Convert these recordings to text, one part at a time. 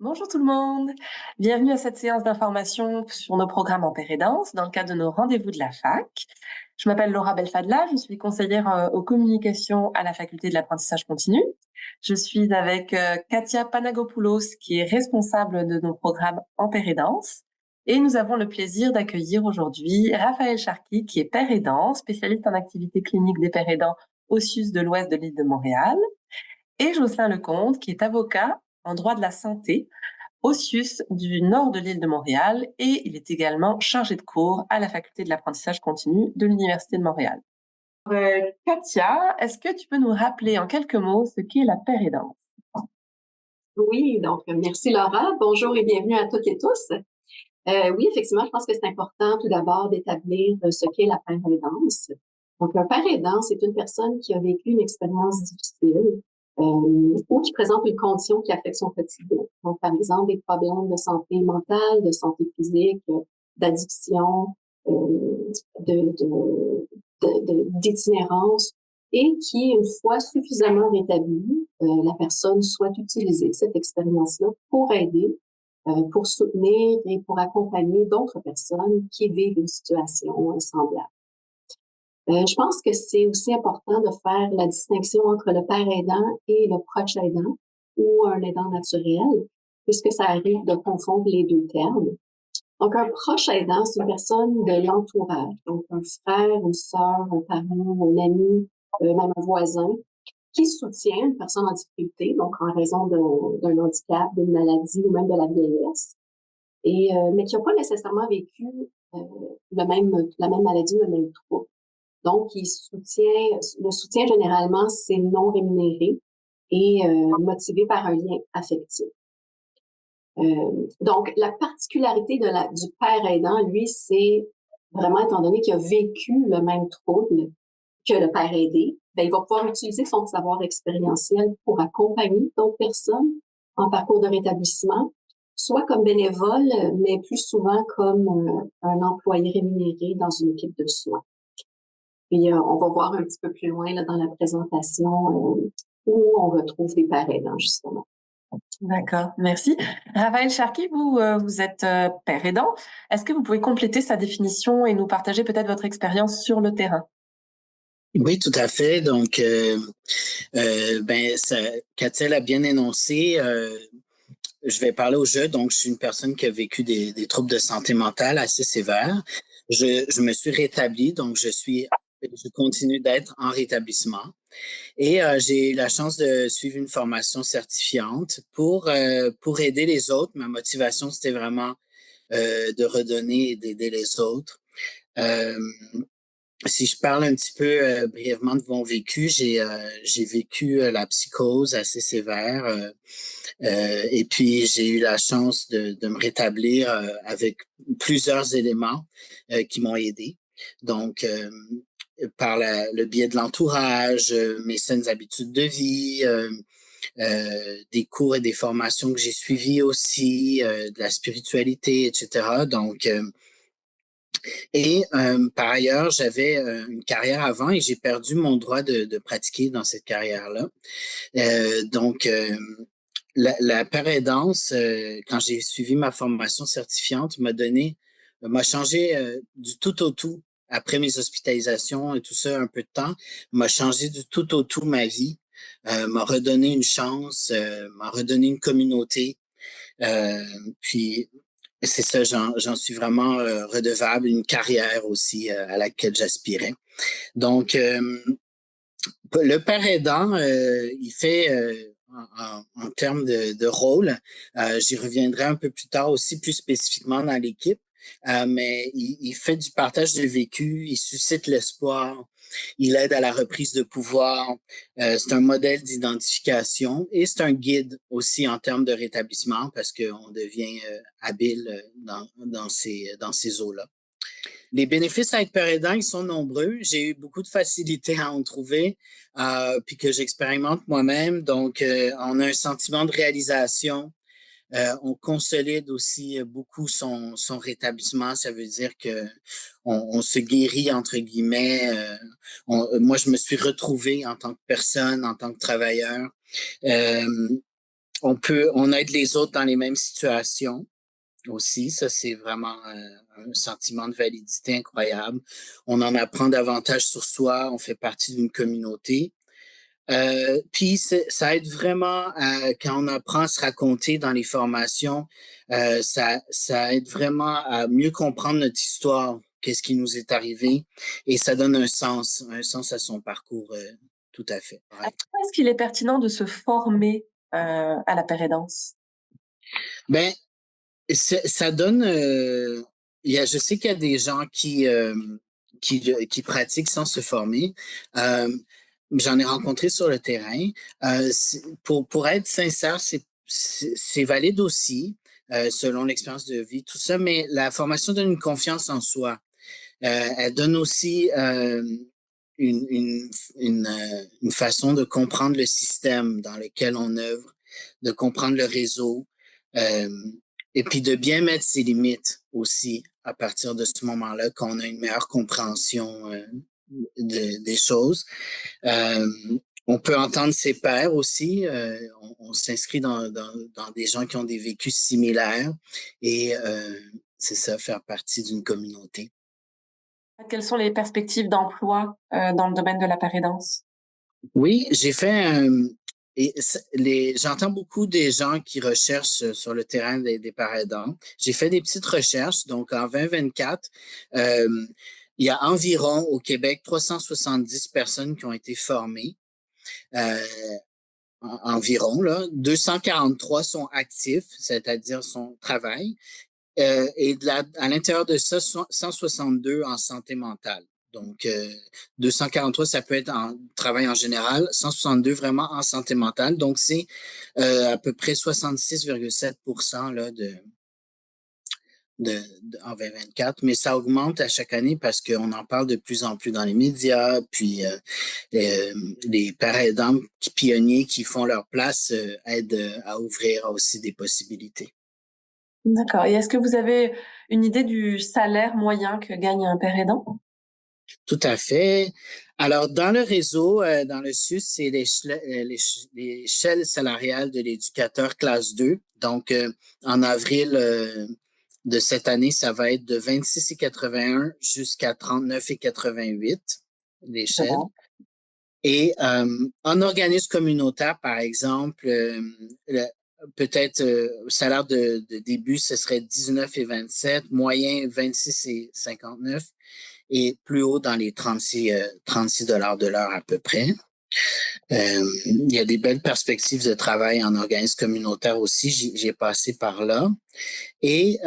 Bonjour tout le monde, bienvenue à cette séance d'information sur nos programmes en pair et danse dans le cadre de nos rendez-vous de la fac. Je m'appelle Laura Belfadla, je suis conseillère aux communications à la faculté de l'apprentissage continu. Je suis avec Katia Panagopoulos qui est responsable de nos programmes en pair et danse. Et nous avons le plaisir d'accueillir aujourd'hui Raphaël Charqui qui est pair aidant, spécialiste en activité clinique des pairs aidants au CIUS de l'Ouest de l'île de Montréal. Et Jocelyn Lecomte qui est avocat en droit de la santé au CIUS du nord de l'île de Montréal et il est également chargé de cours à la faculté de l'apprentissage continu de l'Université de Montréal. Katia, est-ce que tu peux nous rappeler en quelques mots ce qu'est la pérédance? Oui, donc merci Laura. Bonjour et bienvenue à toutes et tous. Oui, effectivement, je pense que c'est important tout d'abord d'établir ce qu'est la père aidance. Donc, un père aidant, c'est une personne qui a vécu une expérience difficile ou qui présente une condition qui affecte son quotidien. Donc, par exemple, des problèmes de santé mentale, de santé physique, d'addiction, d'itinérance, et qui, une fois suffisamment rétablie, la personne souhaite utiliser cette expérience-là pour aider, pour soutenir et pour accompagner d'autres personnes qui vivent une situation semblable. Je pense que c'est aussi important de faire la distinction entre le père aidant et le proche aidant ou un aidant naturel, puisque ça arrive de confondre les deux termes. Donc, un proche aidant, c'est une personne de l'entourage, donc un frère, une sœur, un parent, un ami, même un voisin, qui soutient une personne en difficulté, donc en raison d'un handicap, d'une maladie ou même de la vieillesse, mais qui n'a pas nécessairement vécu la même maladie, le même trouble. Donc, le soutien généralement, c'est non rémunéré et motivé par un lien affectif. Donc, la particularité du père aidant, lui, c'est vraiment, étant donné qu'il a vécu le même trouble que le père aidé, ben, il va pouvoir utiliser son savoir expérientiel pour accompagner d'autres personnes en parcours de rétablissement, soit comme bénévole, mais plus souvent comme un employé rémunéré dans une équipe de soins. Puis, on va voir un petit peu plus loin là, dans la présentation où on retrouve des pères aidants, justement. D'accord, merci. Raphaël Charqui, vous êtes père aidant. Est-ce que vous pouvez compléter sa définition et nous partager peut-être votre expérience sur le terrain? Oui, tout à fait. Donc, Katia l'a bien énoncé. Je vais parler au jeu. Donc, je suis une personne qui a vécu des troubles de santé mentale assez sévères. Je me suis rétabli, donc je continue d'être en rétablissement. Et j'ai eu la chance de suivre une formation certifiante pour aider les autres. Ma motivation, c'était vraiment de redonner et d'aider les autres. Euh, Si je parle un petit peu brièvement de mon vécu, j'ai vécu la psychose assez sévère et puis j'ai eu la chance de me rétablir avec plusieurs éléments qui m'ont aidé. Donc, le biais de l'entourage, mes saines habitudes de vie, des cours et des formations que j'ai suivies aussi, de la spiritualité, etc. Donc, par ailleurs, j'avais une carrière avant et j'ai perdu mon droit de pratiquer dans cette carrière-là. Donc, la paraidance, quand j'ai suivi ma formation certifiante, m'a changé du tout au tout après mes hospitalisations et tout ça, un peu de temps, m'a changé du tout au tout ma vie, m'a redonné une chance, m'a redonné une communauté. Puis c'est ça, j'en suis vraiment redevable, une carrière aussi à laquelle j'aspirais. Donc, le père aidant, il fait, en termes de rôle, j'y reviendrai un peu plus tard aussi, plus spécifiquement dans l'équipe, mais il fait du partage de vécu, il suscite l'espoir, il aide à la reprise de pouvoir, c'est un modèle d'identification et c'est un guide aussi en termes de rétablissement parce qu'on devient habile dans ces eaux-là. Les bénéfices à être père aidant, ils sont nombreux. J'ai eu beaucoup de facilité à en trouver, puis que j'expérimente moi-même. Donc, on a un sentiment de réalisation. On consolide aussi beaucoup son rétablissement. Ça veut dire que on se guérit, entre guillemets. Moi, je me suis retrouvé en tant que personne, en tant que travailleur. Euh, on aide les autres dans les mêmes situations aussi. Ça, c'est vraiment un sentiment de validité incroyable. On en apprend davantage sur soi. On fait partie d'une communauté. Puis ça aide vraiment quand on apprend à se raconter dans les formations, ça aide vraiment à mieux comprendre notre histoire, qu'est-ce qui nous est arrivé, et ça donne un sens à son parcours, tout à fait. Ouais. Est-ce qu'il est pertinent de se former à la pérédance? Ben, ça donne. Je sais qu'il y a des gens qui pratiquent sans se former. J'en ai rencontré sur le terrain. Pour être sincère, c'est valide aussi, selon l'expérience de vie, tout ça, mais la formation donne une confiance en soi. Elle donne aussi une façon de comprendre le système dans lequel on œuvre, de comprendre le réseau, euh, et puis de bien mettre ses limites aussi à partir de ce moment-là, quand on a une meilleure compréhension des choses. Euh, on peut entendre ses pairs aussi. On s'inscrit dans des gens qui ont des vécus similaires et c'est ça, faire partie d'une communauté. Quelles sont les perspectives d'emploi dans le domaine de la pérédance? Oui, j'ai fait j'entends beaucoup des gens qui recherchent sur le terrain des parents aidants. J'ai fait des petites recherches. Donc, en 2024, il y a environ au Québec 370 personnes qui ont été formées. Environ, là. 243 sont actifs, c'est-à-dire sont travail. Et à l'intérieur de ça, 162 en santé mentale. Donc, 243, ça peut être en travail en général, 162 vraiment en santé mentale. Donc, c'est à peu près 66,7% là, en 2024, mais ça augmente à chaque année parce qu'on en parle de plus en plus dans les médias, puis les parents aidants pionniers qui font leur place aident à ouvrir aussi des possibilités. D'accord. Et est-ce que vous avez une idée du salaire moyen que gagne un père aidant? Tout à fait. Alors, dans le réseau, dans le SUS, c'est l'échelle salariale de l'éducateur classe 2. Donc, en avril de cette année, ça va être de 26,81 jusqu'à 39,88, l'échelle. Et en organisme communautaire, par exemple, peut-être salaire de début, ce serait 19,27, moyen 26,59 et plus haut dans les 36 $ de l'heure à peu près. Il y a des belles perspectives de travail en organisme communautaire aussi. J'ai passé par là. Et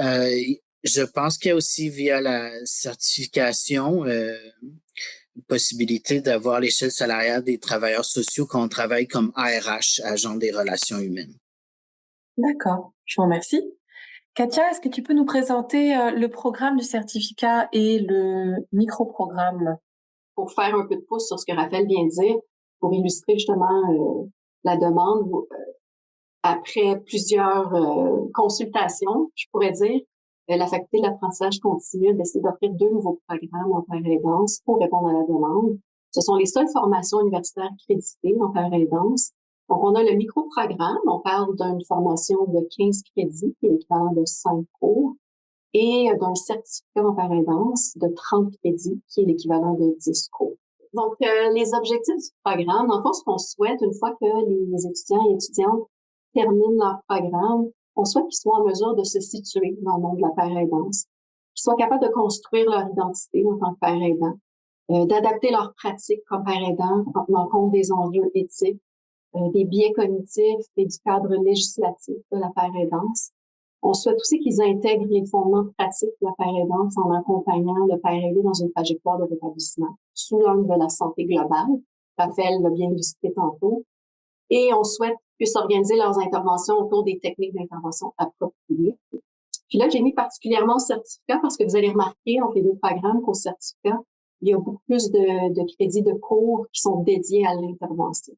je pense qu'il y a aussi via la certification possibilité d'avoir l'échelle salariale des travailleurs sociaux quand on travaille comme ARH, agent des relations humaines. D'accord, je vous remercie. Katia, est-ce que tu peux nous présenter le programme du certificat et le micro-programme? Pour faire un peu de pouce sur ce que Raphaël vient de dire, pour illustrer justement la demande, après plusieurs consultations, je pourrais dire, la Faculté de l'apprentissage continu a décidé d'offrir 2 nouveaux programmes en père aidance pour répondre à la demande. Ce sont les seules formations universitaires créditées en père aidance. Donc, on a le micro-programme. On parle d'une formation de 15 crédits, qui est l'équivalent de 5 cours, et d'un certificat en père aidance de 30 crédits, qui est l'équivalent de 10 cours. Donc, les objectifs du programme, en fait, ce qu'on souhaite, une fois que les étudiants et étudiantes terminent leur programme, on souhaite qu'ils soient en mesure de se situer dans le monde de la père aidance, qu'ils soient capables de construire leur identité en tant que père aidant, d'adapter leurs pratiques comme père aidant en tenant compte des enjeux éthiques, des biais cognitifs et du cadre législatif de la père aidance. On souhaite aussi qu'ils intègrent les fondements pratiques de la père aidance en accompagnant le père aidé dans une trajectoire de rétablissement sous l'angle de la santé globale. Raphaël l'a bien illustré tantôt. Et on souhaite qu'ils puissent organiser leurs interventions autour des techniques d'intervention appropriées. Puis là, j'ai mis particulièrement au certificat parce que vous allez remarquer entre les 2 programmes qu'au certificat, il y a beaucoup plus de crédits de cours qui sont dédiés à l'intervention.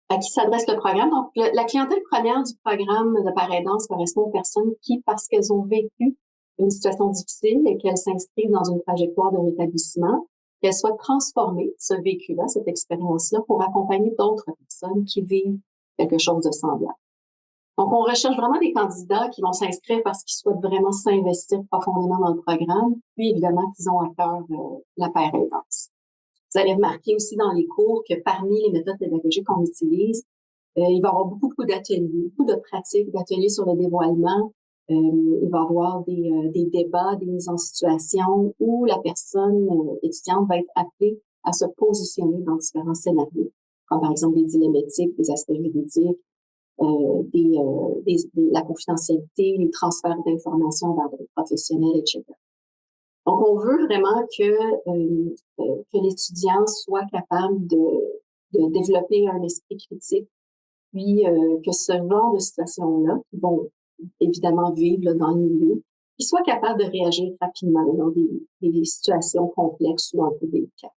À qui s'adresse le programme? Donc, la clientèle première du programme de père aidance correspond aux personnes qui, parce qu'elles ont vécu une situation difficile et qu'elles s'inscrivent dans une trajectoire de rétablissement, qu'elle soit transformée, ce vécu-là, cette expérience-là, pour accompagner d'autres personnes qui vivent quelque chose de semblable. Donc, on recherche vraiment des candidats qui vont s'inscrire parce qu'ils souhaitent vraiment s'investir profondément dans le programme, puis évidemment qu'ils ont à cœur la paire aidance. Vous allez remarquer aussi dans les cours que parmi les méthodes pédagogiques qu'on utilise, il va y avoir beaucoup d'ateliers, beaucoup de pratiques, d'ateliers sur le dévoilement. Il va y avoir des débats, des mises en situation où la personne étudiante va être appelée à se positionner dans différents scénarios, comme par exemple des dilemmes éthiques, des aspects juridiques, la confidentialité, les transferts d'informations vers des professionnels, etc. Donc, on veut vraiment que l'étudiant soit capable de développer un esprit critique, puis que ce genre de situations-là, qui vont évidemment vivre là, dans le milieu, qu'il soit capable de réagir rapidement dans des situations complexes ou un peu délicates.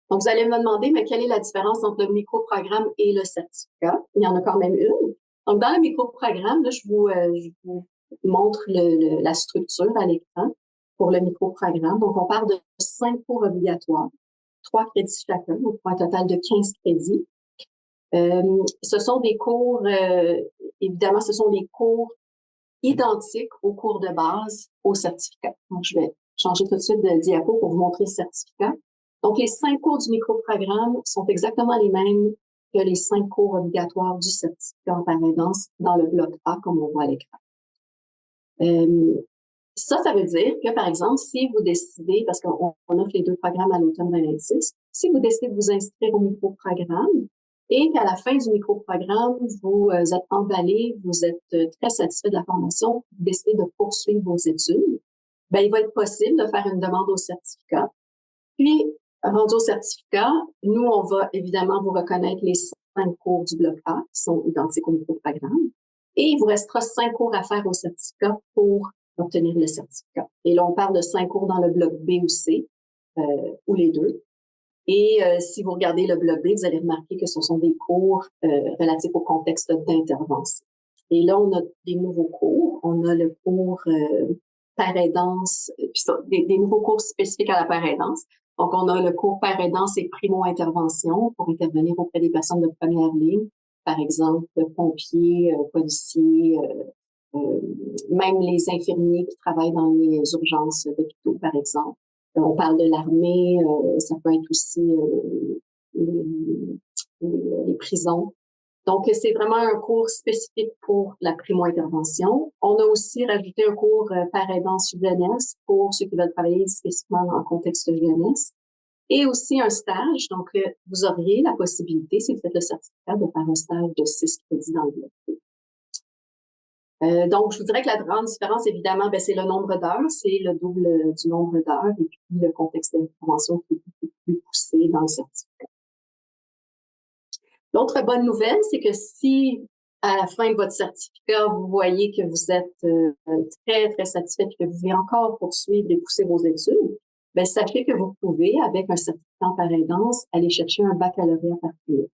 Donc, vous allez me demander, mais quelle est la différence entre le microprogramme et le certificat? Il y en a quand même une. Donc, dans le microprogramme, là, je vous montre la structure à l'écran pour le microprogramme. Donc, on parle de 5 cours obligatoires, 3 crédits chacun, donc pour un total de 15 crédits. Ce sont des cours, évidemment, ce sont des cours identiques aux cours de base au certificat. Donc, je vais changer tout de suite de diapo pour vous montrer le certificat. Donc, les 5 cours du microprogramme sont exactement les mêmes que les 5 cours obligatoires du certificat en paire aidance dans le bloc A, comme on voit à l'écran. Ça veut dire que, par exemple, si vous décidez, parce qu'on offre les 2 programmes à l'automne 2026, si vous décidez de vous inscrire au microprogramme et qu'à la fin du microprogramme, vous êtes emballé, vous êtes très satisfait de la formation, vous décidez de poursuivre vos études, ben, il va être possible de faire une demande au certificat. Puis, rendu au certificat, nous, on va évidemment vous reconnaître les 5 cours du bloc A qui sont identiques au microprogramme. Et il vous restera 5 cours à faire au certificat pour obtenir le certificat. Et là, on parle de 5 cours dans le bloc B ou C, ou les deux. Et si vous regardez le bloc B, vous allez remarquer que ce sont des cours relatifs au contexte d'intervention. Et là, on a des nouveaux cours. On a le cours paire aidance, puis des nouveaux cours spécifiques à la paire aidance. Donc, on a le cours paire aidance et primo-intervention pour intervenir auprès des personnes de première ligne, par exemple, pompiers, policiers, même les infirmiers qui travaillent dans les urgences d'hôpitaux, par exemple. On parle de l'armée, ça peut être aussi les prisons. Donc, c'est vraiment un cours spécifique pour la primo-intervention. On a aussi rajouté un cours paire aidance jeunesse pour ceux qui veulent travailler spécifiquement en contexte jeunesse. Et aussi un stage. Donc, vous auriez la possibilité, si vous faites le certificat, de faire un stage de 6 crédits dans le bloc. Donc, je vous dirais que la grande différence, évidemment, ben, c'est le nombre d'heures, c'est le double du nombre d'heures et puis le contexte d'information qui est beaucoup plus poussé dans le certificat. L'autre bonne nouvelle, c'est que si à la fin de votre certificat, vous voyez que vous êtes très, très satisfait et que vous voulez encore poursuivre et pousser vos études, ben, sachez que vous pouvez, avec un certificat en paire aidance, aller chercher un baccalauréat par cumul.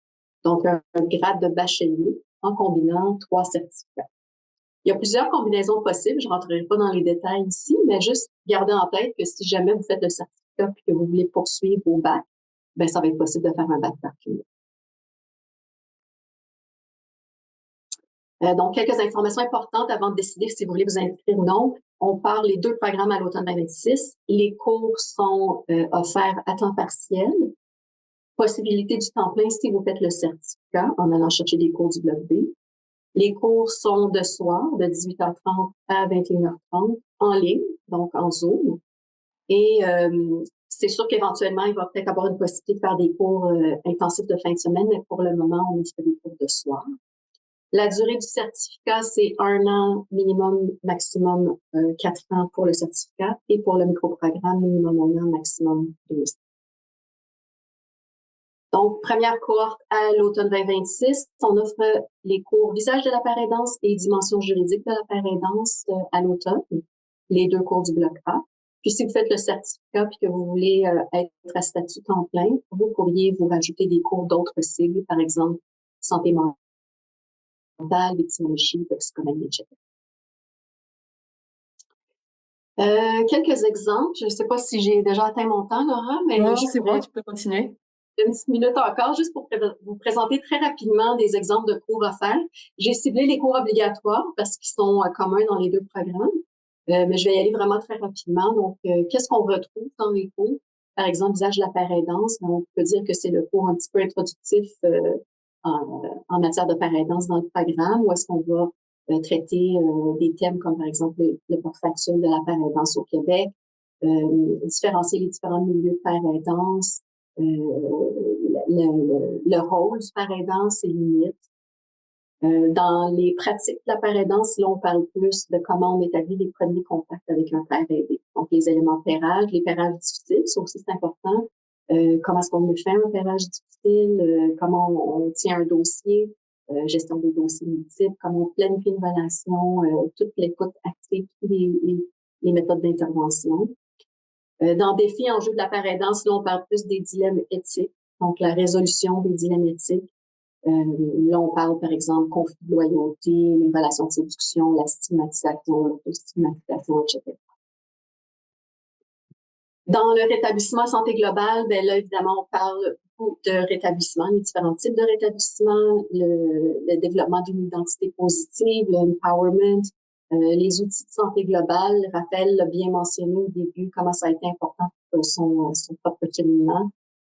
Donc, un grade de bachelier en combinant 3 certificats. Il y a plusieurs combinaisons possibles, je ne rentrerai pas dans les détails ici, mais juste gardez en tête que si jamais vous faites le certificat et que vous voulez poursuivre au bac, ben, ça va être possible de faire un bac par cumul. Donc, quelques informations importantes avant de décider si vous voulez vous inscrire ou non. On parle les 2 programmes à l'automne 2026. Les cours sont offerts à temps partiel. Possibilité du temps plein si vous faites le certificat en allant chercher des cours du bloc B. Les cours sont de soir, de 18h30 à 21h30, en ligne, donc en Zoom. Et c'est sûr qu'éventuellement, il va peut-être avoir une possibilité de faire des cours intensifs de fin de semaine, mais pour le moment, on fait des cours de soir. La durée du certificat, c'est 1 an minimum, maximum 4 ans pour le certificat et pour le microprogramme, minimum 1 an, maximum 2 ans. Donc, première cohorte à l'automne 2026, on offre les cours Visage de la paire aidance et Dimension juridique de la paire aidance à l'automne, les 2 cours du bloc A. Puis, si vous faites le certificat et que vous voulez être à statut temps plein, vous pourriez vous rajouter des cours d'autres cycles, par exemple, santé mentale, victimologie, toxicomanie, etc. Quelques exemples. Je ne sais pas si j'ai déjà atteint mon temps, Laura, mais Non, je c'est bon, pourrais tu peux continuer. une petite minute encore, juste pour vous présenter très rapidement des exemples de cours à faire. J'ai ciblé les cours obligatoires parce qu'ils sont communs dans les deux programmes, mais je vais y aller vraiment très rapidement. Donc, qu'est-ce qu'on retrouve dans les cours? Par exemple, usage de la paraidance. On peut dire que c'est le cours un petit peu introductif en matière de paraidance dans le programme, où est-ce qu'on va traiter des thèmes comme, par exemple, le port factuel de la paraidance au Québec, différencier les différents milieux de paraidance, le rôle du parrain aidance, ses limites. Dans les pratiques de la parrain aidance, là, on parle plus de comment on établit les premiers contacts avec un père aidé. Donc, les éléments de pairage, les pairages difficiles, ça aussi, c'est important. Comment est-ce qu'on fait un pairage difficile? Comment on tient un dossier? Gestion des dossiers multiples, comment on planifie une relation, toute l'écoute active, toutes les méthodes d'intervention. Dans Défi, enjeux de la paraidance, là, on parle plus des dilemmes éthiques, donc la résolution des dilemmes éthiques. Là, on parle, par exemple, conflit de loyauté, les relations de séduction, la stigmatisation, l'autostigmatisation, etc. Dans le rétablissement santé globale, ben là, évidemment, on parle beaucoup de rétablissement, les différents types de rétablissement, le développement d'une identité positive, l'empowerment, les outils de santé globale. Raphaël l'a bien mentionné au début, comment ça a été important pour son propre cheminement.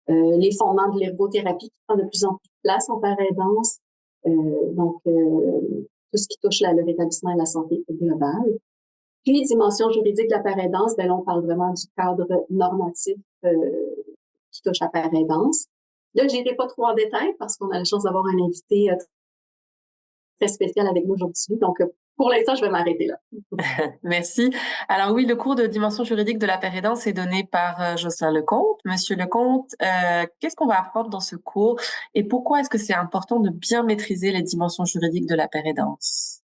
Les fondements de l'ergothérapie qui prend de plus en plus de place en paraidance. Donc, tout ce qui touche le rétablissement et la santé globale. Puis, dimension juridique de la paraidance, ben là, on parle vraiment du cadre normatif qui touche à la paraidance. Là, je n'irai pas trop en détail parce qu'on a la chance d'avoir un invité très spécial avec nous aujourd'hui. Donc, pour l'instant, je vais m'arrêter là. Merci. Alors oui, le cours de dimension juridique de la paraidance est donné par Jocelyn Lecomte. Monsieur Lecomte, qu'est-ce qu'on va apprendre dans ce cours et pourquoi est-ce que c'est important de bien maîtriser les dimensions juridiques de la paraidance?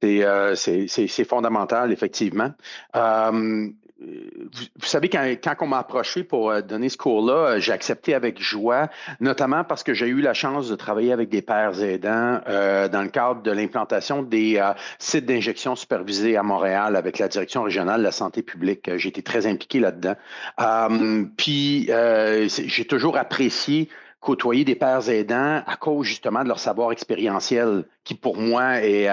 C'est fondamental, effectivement. Vous savez, quand on m'a approché pour donner ce cours-là, j'ai accepté avec joie, notamment parce que j'ai eu la chance de travailler avec des pères aidants dans le cadre de l'implantation des sites d'injection supervisés à Montréal avec la Direction régionale de la santé publique. J'ai été très impliqué là-dedans. Puis, j'ai toujours apprécié côtoyer des pères aidants à cause justement de leur savoir expérientiel qui pour moi est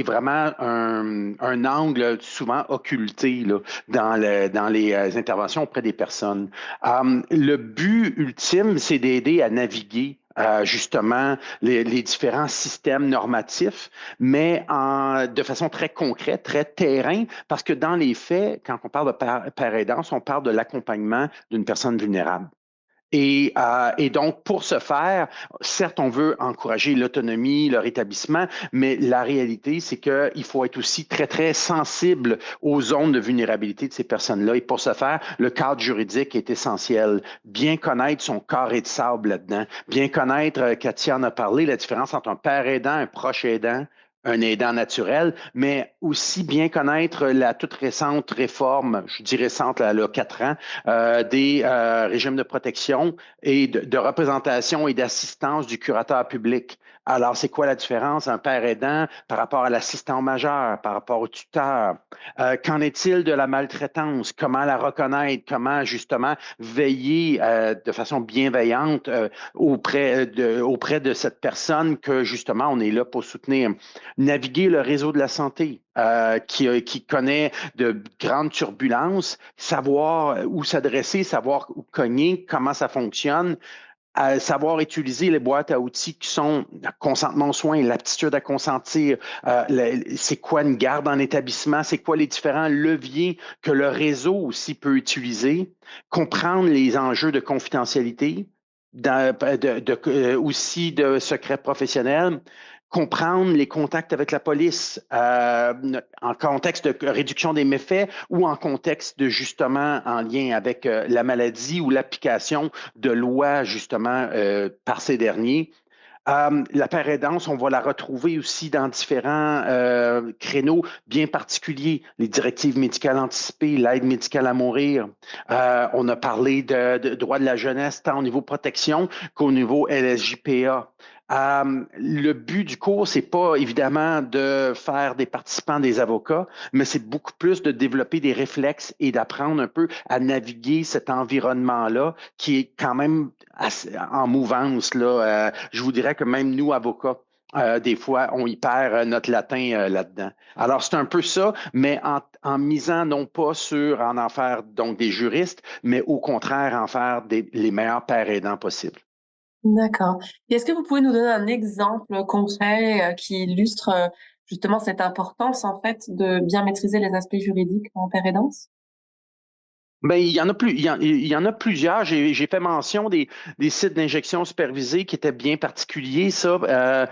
vraiment un angle souvent occulté là, dans les interventions auprès des personnes. Le but ultime, c'est d'aider à naviguer justement les différents systèmes normatifs, mais de façon très concrète, très terrain, parce que dans les faits, quand on parle de paraidance, on parle de l'accompagnement d'une personne vulnérable. Et donc, pour ce faire, certes, on veut encourager l'autonomie, le rétablissement, mais la réalité, c'est qu'il faut être aussi très, très sensible aux zones de vulnérabilité de ces personnes-là. Et pour ce faire, le cadre juridique est essentiel. Bien connaître son carré de sable là-dedans, bien connaître, Katia en a parlé, la différence entre un père aidant, un proche aidant, un aidant naturel, mais aussi bien connaître la toute récente réforme, je dis récente, là, 4 ans, des régimes de protection et de représentation et d'assistance du curateur public. Alors, c'est quoi la différence, un père aidant par rapport à l'assistant majeur, par rapport au tuteur? Qu'en est-il de la maltraitance? Comment la reconnaître? Comment, justement, veiller de façon bienveillante auprès de cette personne que, justement, on est là pour soutenir? Naviguer le réseau de la santé qui connaît de grandes turbulences, savoir où s'adresser, savoir où cogner, comment ça fonctionne, savoir utiliser les boîtes à outils qui sont consentement aux soins, l'aptitude à consentir, c'est quoi une garde en établissement, c'est quoi les différents leviers que le réseau aussi peut utiliser, comprendre les enjeux de confidentialité, aussi de secret professionnel, comprendre les contacts avec la police en contexte de réduction des méfaits ou en contexte de justement en lien avec la maladie ou l'application de lois justement par ces derniers. La paraidance, on va la retrouver aussi dans différents créneaux bien particuliers, les directives médicales anticipées, l'aide médicale à mourir. On a parlé de droits de la jeunesse, tant au niveau protection qu'au niveau LSJPA. Le but du cours, c'est pas évidemment de faire des participants des avocats, mais c'est beaucoup plus de développer des réflexes et d'apprendre un peu à naviguer cet environnement-là qui est quand même en mouvance, là. Je vous dirais que même nous, avocats, des fois, on y perd notre latin là-dedans. Alors, c'est un peu ça, mais en misant non pas sur en faire donc des juristes, mais au contraire, en faire les meilleurs pères aidants possibles. D'accord. Et est-ce que vous pouvez nous donner un exemple concret qui illustre justement cette importance en fait de bien maîtriser les aspects juridiques en pair aidance? Ben, il y en a plus, il y en a plusieurs. J'ai fait mention des sites d'injection supervisés qui étaient bien particuliers, ça.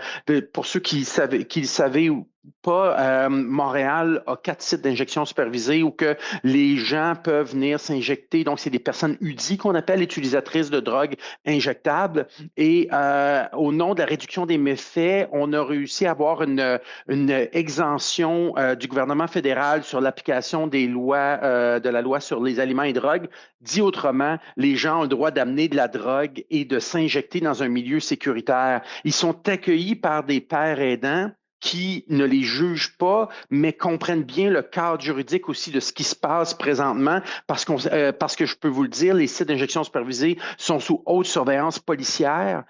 Pour ceux qui le savaient ou pas, Montréal a 4 sites d'injection supervisés où que les gens peuvent venir s'injecter. Donc, c'est des personnes UDI qu'on appelle utilisatrices de drogues injectables. Et au nom de la réduction des méfaits, on a réussi à avoir une exemption du gouvernement fédéral sur l'application des lois, de la loi sur les aliments et drogues. Dit autrement, les gens ont le droit d'amener de la drogue et de s'injecter dans un milieu sécuritaire. Ils sont accueillis par des pères aidants qui ne les jugent pas, mais comprennent bien le cadre juridique aussi de ce qui se passe présentement, parce que je peux vous le dire, les sites d'injection supervisée sont sous haute surveillance policière,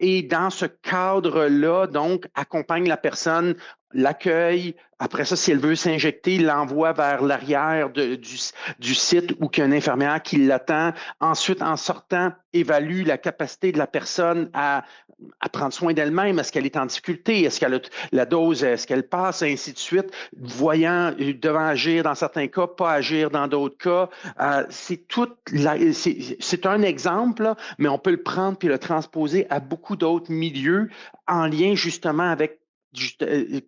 et dans ce cadre-là, donc, accompagne la personne, l'accueil. Après ça, si elle veut s'injecter, l'envoie vers l'arrière du site où il y a une infirmière qui l'attend. Ensuite, en sortant, évalue la capacité de la personne à prendre soin d'elle-même. Est-ce qu'elle est en difficulté? Est-ce qu'elle a la dose? Est-ce qu'elle passe? Et ainsi de suite. Voyant, devant agir dans certains cas, pas agir dans d'autres cas. C'est un exemple, là, mais on peut le prendre puis le transposer à beaucoup d'autres milieux en lien justement avec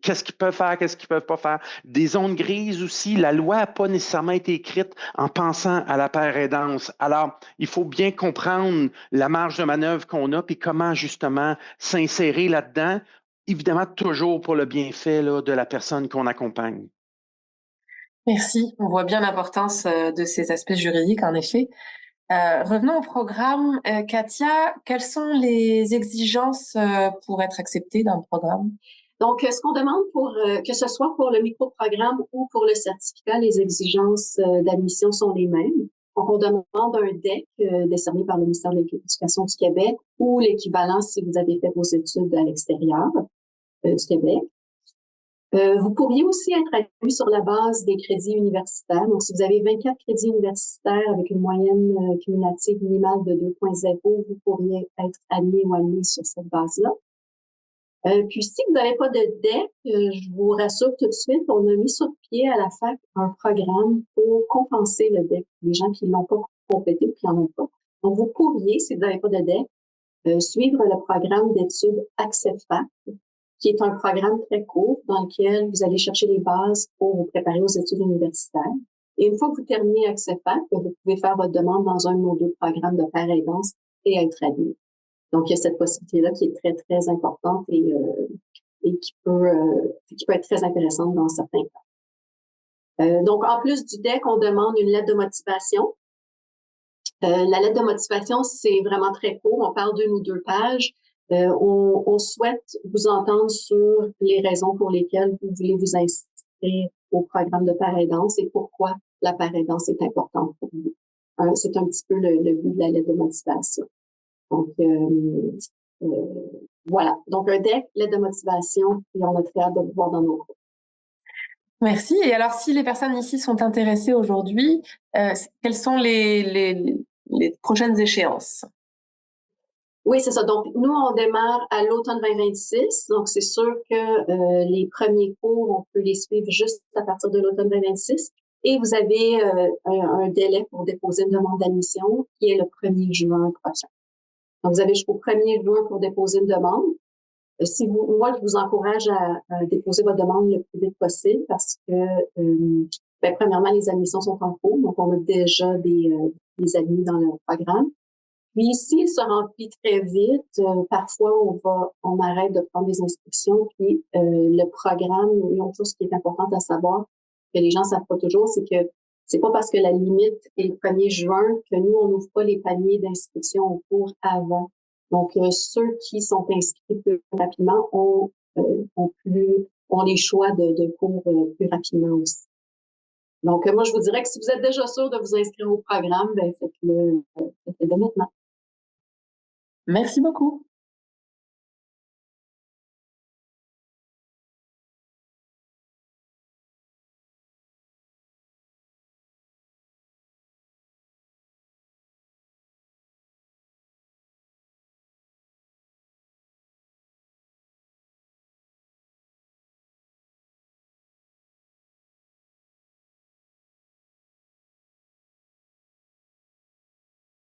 qu'est-ce qu'ils peuvent faire, qu'est-ce qu'ils peuvent pas faire. Des zones grises aussi, la loi n'a pas nécessairement été écrite en pensant à la paire aidance. Alors, il faut bien comprendre la marge de manœuvre qu'on a puis comment justement s'insérer là-dedans, évidemment toujours pour le bienfait là, de la personne qu'on accompagne. Merci. On voit bien l'importance de ces aspects juridiques, en effet. Revenons au programme. Katia, quelles sont les exigences pour être acceptée dans le programme? Donc, ce qu'on demande que ce soit pour le micro-programme ou pour le certificat, les exigences d'admission sont les mêmes. Donc, on demande un DEC décerné par le ministère de l'Éducation du Québec ou l'équivalent si vous avez fait vos études à l'extérieur du Québec. Vous pourriez aussi être admis sur la base des crédits universitaires. Donc, si vous avez 24 crédits universitaires avec une moyenne cumulative minimale de 2.0, vous pourriez être admis ou admis sur cette base-là. Puis, si vous n'avez pas de DEC, je vous rassure tout de suite, on a mis sur pied à la fac un programme pour compenser le DEC. Les gens qui ne l'ont pas complété ou qui n'en ont pas. Donc, vous pourriez, si vous n'avez pas de DEC, suivre le programme d'études Accès-Fac, qui est un programme très court dans lequel vous allez chercher les bases pour vous préparer aux études universitaires. Et une fois que vous terminez Accès-Fac, vous pouvez faire votre demande dans un de nos 2 programmes de pair aidance et être admis. Donc, il y a cette possibilité-là qui est très, très importante et qui peut être très intéressante dans certains cas. Donc, en plus du DEC, on demande une lettre de motivation. La lettre de motivation, c'est vraiment très court. On parle d'1 ou 2 pages. On souhaite vous entendre sur les raisons pour lesquelles vous voulez vous inscrire au programme de pair aidance et pourquoi la pair aidance est importante pour vous. C'est un petit peu le but de la lettre de motivation. Donc, voilà. Donc, un DEC, lettre de motivation, et on a très hâte de vous voir dans nos cours. Merci. Et alors, si les personnes ici sont intéressées aujourd'hui, quelles sont les prochaines échéances? Oui, c'est ça. Donc, nous, on démarre à l'automne 2026. Donc, c'est sûr que les premiers cours, on peut les suivre juste à partir de l'automne 2026. Et vous avez un délai pour déposer une demande d'admission qui est le 1er juin prochain. Donc, vous avez jusqu'au 1er juin pour déposer une demande. Moi, je vous encourage à déposer votre demande le plus vite possible parce que, premièrement, les admissions sont en cours. Donc, on a déjà des admis dans le programme. Puis, s'il se remplit très vite, parfois, on arrête de prendre des inscriptions. Puis, le programme, une autre chose qui est importante à savoir, que les gens ne savent pas toujours, c'est que c'est pas parce que la limite est le 1er juin que nous, on n'ouvre pas les paniers d'inscription au cours avant Donc, ceux qui sont inscrits plus rapidement ont les choix de cours plus rapidement aussi. Donc, moi, je vous dirais que si vous êtes déjà sûr de vous inscrire au programme, faites-le maintenant. Merci beaucoup.